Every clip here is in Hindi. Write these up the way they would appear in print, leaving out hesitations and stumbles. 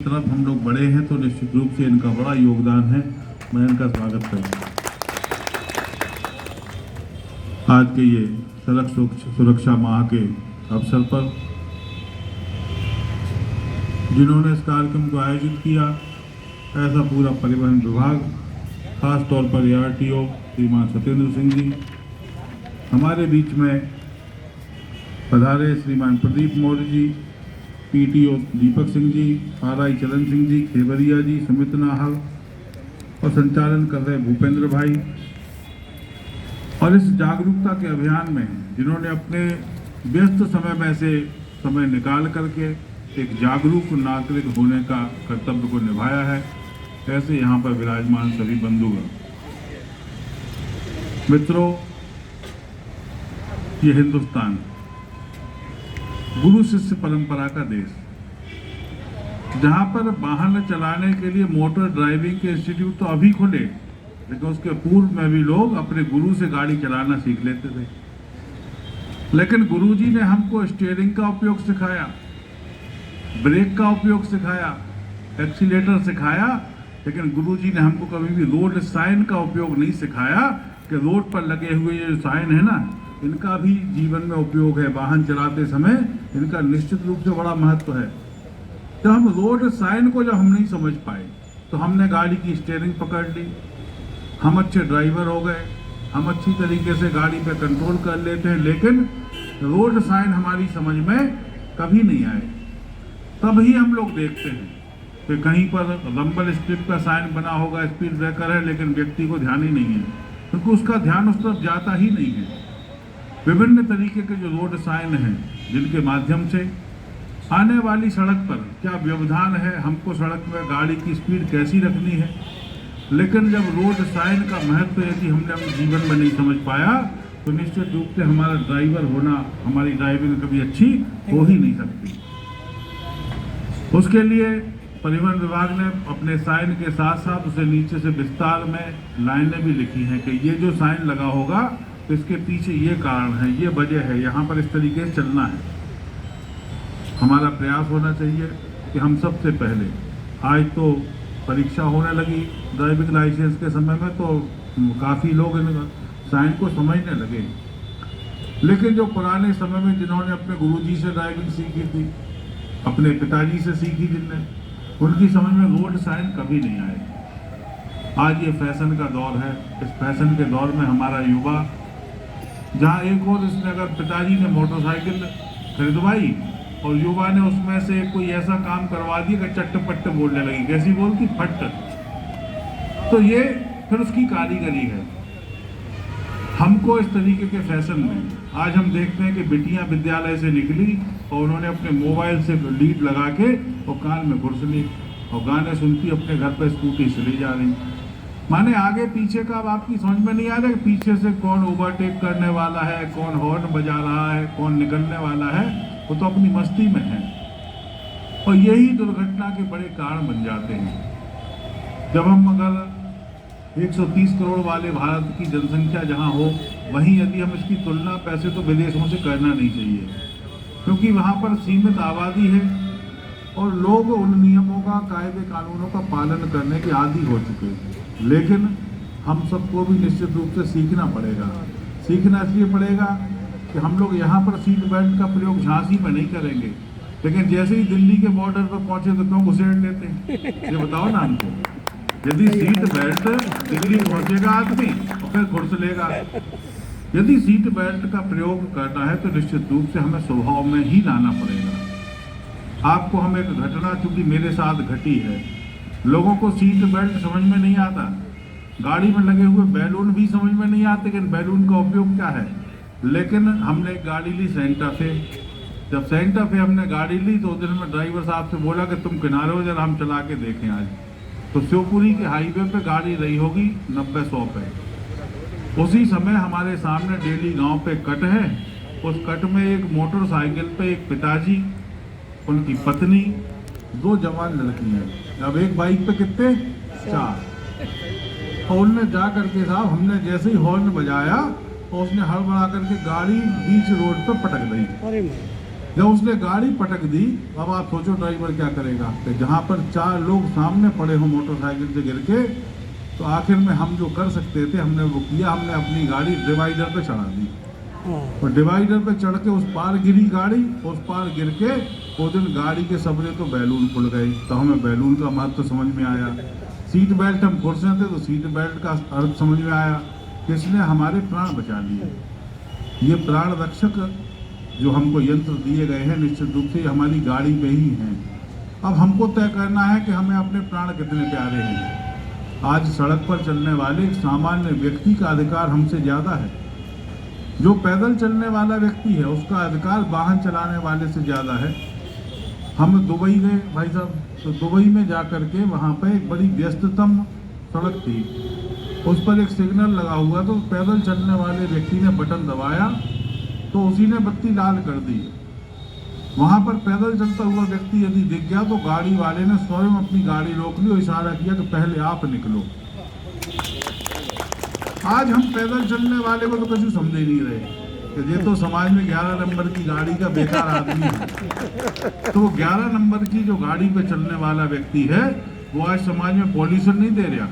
तरफ हम लोग बड़े हैं तो निश्चित रूप से इनका बड़ा योगदान है। मैं इनका स्वागत करता हूँ। आज के ये सड़क सुरक्षा माह के अवसर पर जिन्होंने इस कार्यक्रम को आयोजित किया, ऐसा पूरा परिवहन विभाग, खास तौर पर ARTO श्रीमान सत्येंद्र सिंह जी, हमारे बीच में पधारे श्रीमान प्रदीप मौर्य जी, PTO दीपक सिंह जी, RI चरण सिंह जी, खेवरिया जी, सुमित नाहर और संचालन कर रहे भूपेंद्र भाई, और इस जागरूकता के अभियान में जिन्होंने अपने व्यस्त समय में से समय निकाल करके एक जागरूक नागरिक होने का कर्तव्य को निभाया है, ऐसे यहाँ पर विराजमान सभी बंधुगण। मित्रों, ये हिंदुस्तान गुरु शिष्य परंपरा का देश, जहां पर वाहन चलाने के लिए मोटर ड्राइविंग के इंस्टीट्यूट तो अभी खुले, लेकिन उसके पूर्व में भी लोग अपने गुरु से गाड़ी चलाना सीख लेते थे। लेकिन गुरुजी ने हमको स्टीयरिंग का उपयोग सिखाया, ब्रेक का उपयोग सिखाया, एक्सीलेटर सिखाया, लेकिन गुरुजी ने हमको कभी भी रोड साइन का उपयोग नहीं सिखाया कि रोड पर लगे हुए ये साइन है ना, इनका भी जीवन में उपयोग है। वाहन चलाते समय इनका निश्चित रूप से बड़ा महत्व है। जब हम रोड साइन को जब हम नहीं समझ पाए तो हमने गाड़ी की स्टीयरिंग पकड़ ली, हम अच्छे ड्राइवर हो गए, हम अच्छी तरीके से गाड़ी पे कंट्रोल कर लेते हैं, लेकिन रोड साइन हमारी समझ में कभी नहीं आए। तब ही हम लोग देखते हैं कि कहीं पर रंबल स्ट्रिप का साइन बना होगा, स्पीड ब्रेकर है, लेकिन व्यक्ति को ध्यान ही नहीं है, क्योंकि उसका ध्यान उस तरफ जाता ही नहीं है। विभिन्न तरीके के जो रोड साइन हैं, जिनके माध्यम से आने वाली सड़क पर क्या व्यवधान है, हमको सड़क में गाड़ी की स्पीड कैसी रखनी है, लेकिन जब रोड साइन का महत्व यदि हमने अपने जीवन में नहीं समझ पाया तो निश्चित रूप से हमारा ड्राइवर होना, हमारी ड्राइविंग कभी अच्छी हो ही नहीं सकती। उसके लिए परिवहन विभाग ने अपने साइन के साथ साथ उसे नीचे से विस्तार में लाइनें भी लिखी हैं कि ये जो साइन लगा होगा तो इसके पीछे ये कारण है, ये वजह है, यहाँ पर इस तरीके से चलना है। हमारा प्रयास होना चाहिए कि हम सबसे पहले, आज तो परीक्षा होने लगी ड्राइविंग लाइसेंस के समय में, तो काफ़ी लोग इन साइन को समझने लगे, लेकिन जो पुराने समय में जिन्होंने अपने गुरुजी से ड्राइविंग सीखी थी, अपने पिताजी से सीखी जिनने, उनकी समझ में रोड साइन कभी नहीं आए। आज ये फैशन का दौर है। इस फैशन के दौर में हमारा युवा, जहाँ एक और इसने अगर पिताजी ने मोटरसाइकिल खरीदवाई और युवा ने उसमें से कोई ऐसा काम करवा दिया कि चट्ट पट्ट बोलने लगी, कैसी बोलती, फट, तो ये फिर उसकी कारीगरी है। हमको इस तरीके के फैशन में आज हम देखते हैं कि बेटियां विद्यालय से निकली और उन्होंने अपने मोबाइल से लीड लगा के और कान में घुस ली और गाने सुनती अपने घर पर स्कूटी चली जा रही। माने आगे पीछे का अब आपकी समझ में नहीं आ रहा कि पीछे से कौन ओवरटेक करने वाला है, कौन हॉर्न बजा रहा है, कौन निकलने वाला है, वो तो अपनी मस्ती में है। और यही दुर्घटना के बड़े कारण बन जाते हैं। जब हम अगर 130 करोड़ वाले भारत की जनसंख्या जहां हो, वहीं यदि हम इसकी तुलना पैसे तो विदेशों से करना नहीं चाहिए, क्योंकि वहां पर सीमित आबादी है और लोग उन नियमों का, कायदे कानूनों का पालन करने के आदी हो चुके हैं। लेकिन हम सबको भी निश्चित रूप से सीखना पड़ेगा। सीखना इसलिए पड़ेगा कि हम लोग यहाँ पर सीट बेल्ट का प्रयोग झांसी में नहीं करेंगे, लेकिन जैसे ही दिल्ली के बॉर्डर पर पहुंचे तो क्यों घुसेड़ लेते हैं, ये बताओ ना हमको। यदि सीट बेल्ट दिल्ली पहुंचेगा आदमी और फिर घुस लेगा। यदि सीट बेल्ट का प्रयोग करना है तो निश्चित रूप से हमें स्वभाव में ही लाना पड़ेगा। आपको हम एक घटना, चूंकि मेरे साथ घटी है, लोगों को सीट बेल्ट समझ में नहीं आता, गाड़ी में लगे हुए बैलून भी समझ में नहीं आते कि बैलून का उपयोग क्या है। लेकिन हमने एक गाड़ी ली सेंटा फे। जब सेंटा फे हमने गाड़ी ली तो उस दिन मैं ड्राइवर साहब से बोला कि तुम किनारे हो, जरा हम चला के देखें आज। तो शिवपुरी के हाईवे पे गाड़ी रही होगी 90-100 पे। उसी समय हमारे सामने डेली गांव पे कट है, उस कट में एक मोटरसाइकिल पे एक पिताजी, उनकी पत्नी, 2 जवान लड़कियां। अब एक बाइक पे कितने, 4। और उनने जा करके साहब, हमने जैसे ही हॉर्न बजाया और उसने हड़बड़ा करके गाड़ी बीच रोड पर पटक दी। जब उसने गाड़ी पटक दी, अब आप सोचो ड्राइवर क्या करेगा। कि जहाँ पर 4 लोग सामने पड़े हो मोटरसाइकिल से गिर के, तो आखिर में हम जो कर सकते थे हमने वो किया, हमने अपनी गाड़ी डिवाइडर पे चढ़ा दी और डिवाइडर पे चढ़ के उस पार गिरी गाड़ी, उस पार गिर के उस दिन गाड़ी के सबरे तो बैलून खुल गए। तो हमें बैलून का महत्व समझ में आया। सीट बेल्ट हम खुश थे तो सीट बेल्ट का अर्थ समझ में आया, किसने हमारे प्राण बचा लिए। ये प्राण रक्षक जो हमको यंत्र दिए गए हैं निश्चित रूप से हमारी गाड़ी में ही हैं। अब हमको तय करना है कि हमें अपने प्राण कितने प्यारे हैं। आज सड़क पर चलने वाले एक सामान्य व्यक्ति का अधिकार हमसे ज़्यादा है। जो पैदल चलने वाला व्यक्ति है उसका अधिकार वाहन चलाने वाले से ज़्यादा है। हम दुबई गए भाई साहब, तो दुबई में जा कर के वहाँ पर एक बड़ी व्यस्ततम सड़क थी, उस पर एक सिग्नल लगा हुआ, तो पैदल चलने वाले व्यक्ति ने बटन दबाया तो उसी ने बत्ती लाल कर दी। वहाँ पर पैदल चलता हुआ व्यक्ति यदि दिख गया तो गाड़ी वाले ने स्वयं अपनी गाड़ी रोक ली और इशारा किया कि पहले आप निकलो। आज हम पैदल चलने वाले को तो कभी समझ ही नहीं रहे कि ये तो समाज में 11 नंबर की गाड़ी का बेकार आदमी है। तो 11 नंबर की जो गाड़ी पे चलने वाला व्यक्ति है वो आज समाज में पॉल्यूशन नहीं दे रहा।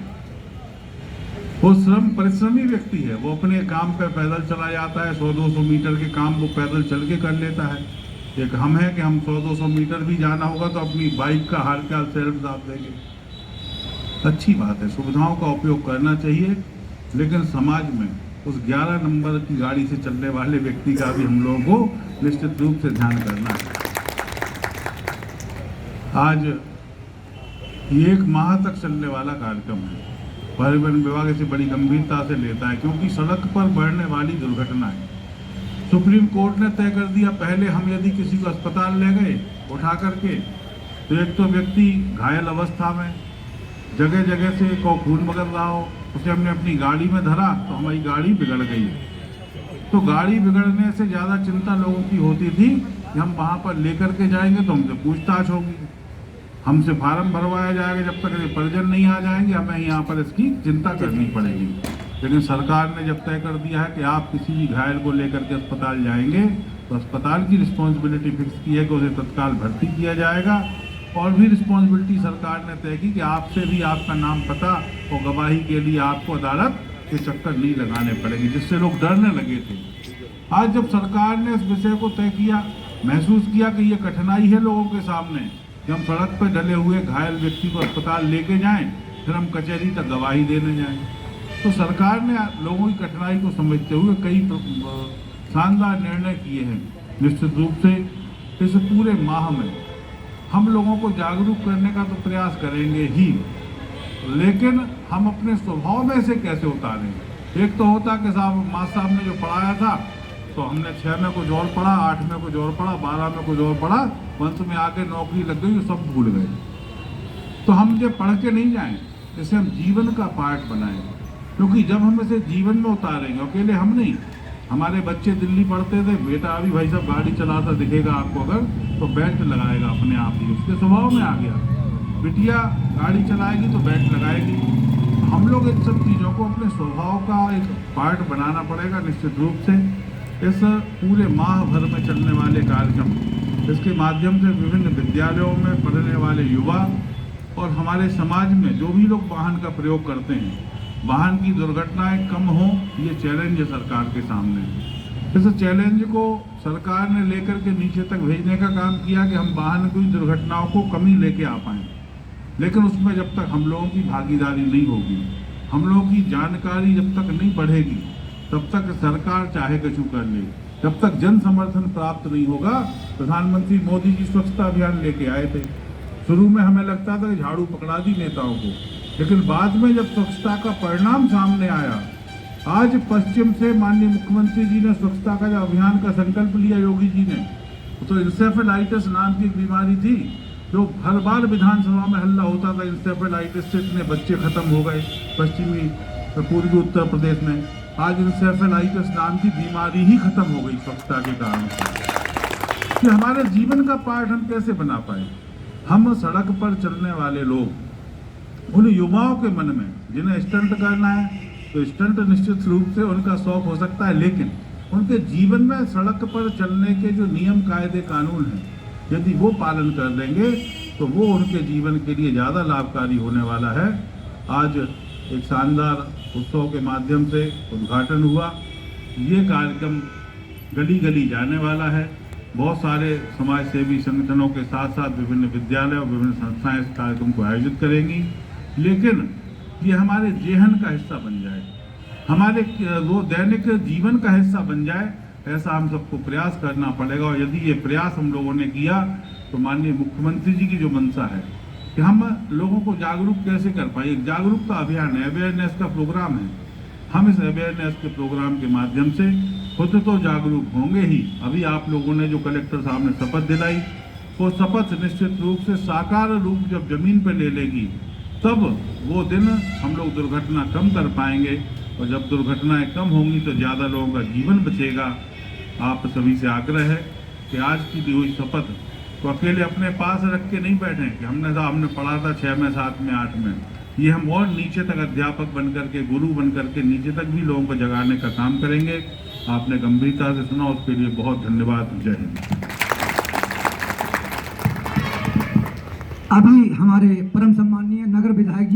वो श्रम परिश्रमी व्यक्ति है, वो अपने काम पे पैदल चला जाता है, 100-200 मीटर के काम वो पैदल चल के कर लेता है। एक हम है कि हम 100-200 मीटर भी जाना होगा तो अपनी बाइक का हाल ख्याल सेल्फ दाब देंगे। अच्छी बात है, सुविधाओं का उपयोग करना चाहिए, लेकिन समाज में उस 11 नंबर की गाड़ी से चलने वाले व्यक्ति का भी हम लोगों को निश्चित रूप से ध्यान करना है। आज ये 1 माह तक चलने वाला कार्यक्रम है, परिवहन विभाग इसे बड़ी गंभीरता से लेता है क्योंकि सड़क पर बढ़ने वाली दुर्घटना है। सुप्रीम कोर्ट ने तय कर दिया, पहले हम यदि किसी को अस्पताल ले गए उठा करके तो एक तो व्यक्ति घायल अवस्था में जगह जगह से खून बगल रहा हो, उसे हमने अपनी गाड़ी में धरा तो हमारी गाड़ी बिगड़ गई। तो गाड़ी बिगड़ने से ज़्यादा चिंता लोगों की होती थी कि हम वहाँ पर लेकर के जाएंगे तो हमसे पूछताछ होगी, हमसे फार्म भरवाया जाएगा, जब तक ये परिजन नहीं आ जाएंगे हमें यहाँ पर इसकी चिंता करनी पड़ेगी। लेकिन सरकार ने जब तय कर दिया है कि आप किसी भी घायल को लेकर के अस्पताल जाएंगे तो अस्पताल की रिस्पॉन्सिबिलिटी फिक्स की है कि उसे तत्काल भर्ती किया जाएगा। और भी रिस्पॉन्सिबिलिटी सरकार ने तय की कि आपसे भी आपका नाम पता और गवाही के लिए आपको अदालत के चक्कर नहीं लगाने पड़ेंगे, जिससे लोग डरने लगे थे। आज जब सरकार ने इस विषय को तय किया, महसूस किया कि ये कठिनाई है लोगों के सामने कि हम सड़क पर डले हुए घायल व्यक्ति को अस्पताल लेके जाएं, फिर हम कचहरी तक गवाही देने जाएं, तो सरकार ने लोगों की कठिनाई को समझते हुए कई शानदार निर्णय किए हैं। निश्चित रूप से इस पूरे माह में हम लोगों को जागरूक करने का तो प्रयास करेंगे ही, लेकिन हम अपने स्वभाव में से कैसे उतारें। एक तो होता कि मास्टर साहब ने जो पढ़ाया था तो हमने 6 में कुछ और पढ़ा, 8 में कुछ और पढ़ा, 12 में कुछ और पढ़ा, वंश में आके नौकरी लग गई तो सब भूल गए। तो हम ये पढ़ के नहीं जाएं, इसे हम जीवन का पार्ट बनाएं, क्योंकि जब हम इसे जीवन में उतारेंगे, अकेले हम नहीं, हमारे बच्चे दिल्ली पढ़ते थे, बेटा अभी भाई साहब गाड़ी चलाता दिखेगा आपको अगर तो बेल्ट लगाएगा अपने आप ही, उसके स्वभाव में आ गया। बिटिया गाड़ी चलाएगी तो बेल्ट लगाएगी। हम लोग इन सब चीज़ों को अपने स्वभाव का एक पार्ट बनाना पड़ेगा। निश्चित रूप से इस पूरे माह भर में चलने वाले कार्यक्रम, इसके माध्यम से विभिन्न विद्यालयों में पढ़ने वाले युवा और हमारे समाज में जो भी लोग वाहन का प्रयोग करते हैं, वाहन की दुर्घटनाएं कम हो, ये चैलेंज है सरकार के सामने। इस चैलेंज को सरकार ने लेकर के नीचे तक भेजने का काम किया कि हम वाहन की दुर्घटनाओं को कम ही लेके आ पाएँ, लेकिन उसमें जब तक हम लोगों की भागीदारी नहीं होगी, हम लोगों की जानकारी जब तक नहीं बढ़ेगी, तब तक सरकार चाहे कुछ कर ले, जब तक जन समर्थन प्राप्त नहीं होगा। प्रधानमंत्री मोदी जी स्वच्छता अभियान लेके आए थे, शुरू में हमें लगता था कि झाड़ू पकड़ा दी नेताओं को, लेकिन बाद में जब स्वच्छता का परिणाम सामने आया, आज पश्चिम से माननीय मुख्यमंत्री जी ने स्वच्छता का जो अभियान का संकल्प लिया योगी जी ने, तो इंसेफेलाइटिस नाम की एक बीमारी थी जो हर बार विधानसभा में हल्ला होता था, इंसेफेलाइटिस से इतने बच्चे खत्म हो गए पश्चिमी पूर्वी उत्तर प्रदेश में। आज इंसेफेलाइटिस नाम की बीमारी ही खत्म हो गई स्वच्छता के कारण से। कि हमारे जीवन का पार्ट हम कैसे बना पाए। हम सड़क पर चलने वाले लोग, उन युवाओं के मन में जिन्हें स्टंट करना है तो स्टंट निश्चित रूप से उनका शौक हो सकता है, लेकिन उनके जीवन में सड़क पर चलने के जो नियम कायदे कानून हैं, यदि वो पालन कर लेंगे तो वो उनके जीवन के लिए ज़्यादा लाभकारी होने वाला है। आज एक शानदार उत्सव के माध्यम से उद्घाटन हुआ। ये कार्यक्रम गली गली जाने वाला है। बहुत सारे समाज सेवी संगठनों के साथ साथ विभिन्न विद्यालय और विभिन्न संस्थाएं इस कार्यक्रम को आयोजित करेंगी, लेकिन ये हमारे जेहन का हिस्सा बन जाए, हमारे वो दैनिक जीवन का हिस्सा बन जाए, ऐसा हम सबको प्रयास करना पड़ेगा। और यदि ये प्रयास हम लोगों ने किया तो माननीय मुख्यमंत्री जी की जो मंशा है कि हम लोगों को जागरूक कैसे कर पाए, एक जागरूकता अभियान है, अवेयरनेस का प्रोग्राम है। हम इस अवेयरनेस के प्रोग्राम के माध्यम से खुद तो जागरूक होंगे ही। अभी आप लोगों ने जो कलेक्टर साहब ने शपथ दिलाई, वो शपथ निश्चित रूप से साकार रूप जब जमीन पर ले लेगी तब वो दिन हम लोग दुर्घटना कम कर पाएंगे, और जब दुर्घटनाएं कम होंगी तो ज़्यादा लोगों का जीवन बचेगा। आप सभी से आग्रह है कि आज की दी हुई शपथ को अकेले अपने पास रख के नहीं बैठें कि हमने पढ़ा था 6 में 7 में 8 में। ये हम और नीचे तक अध्यापक बन करके, गुरु बन करके नीचे तक भी लोगों को जगाने का काम करेंगे। आपने गंभीरता से सुना, उसके लिए बहुत धन्यवाद। जय हिंद। अभी हमारे परम सम्माननीय नगर विधायक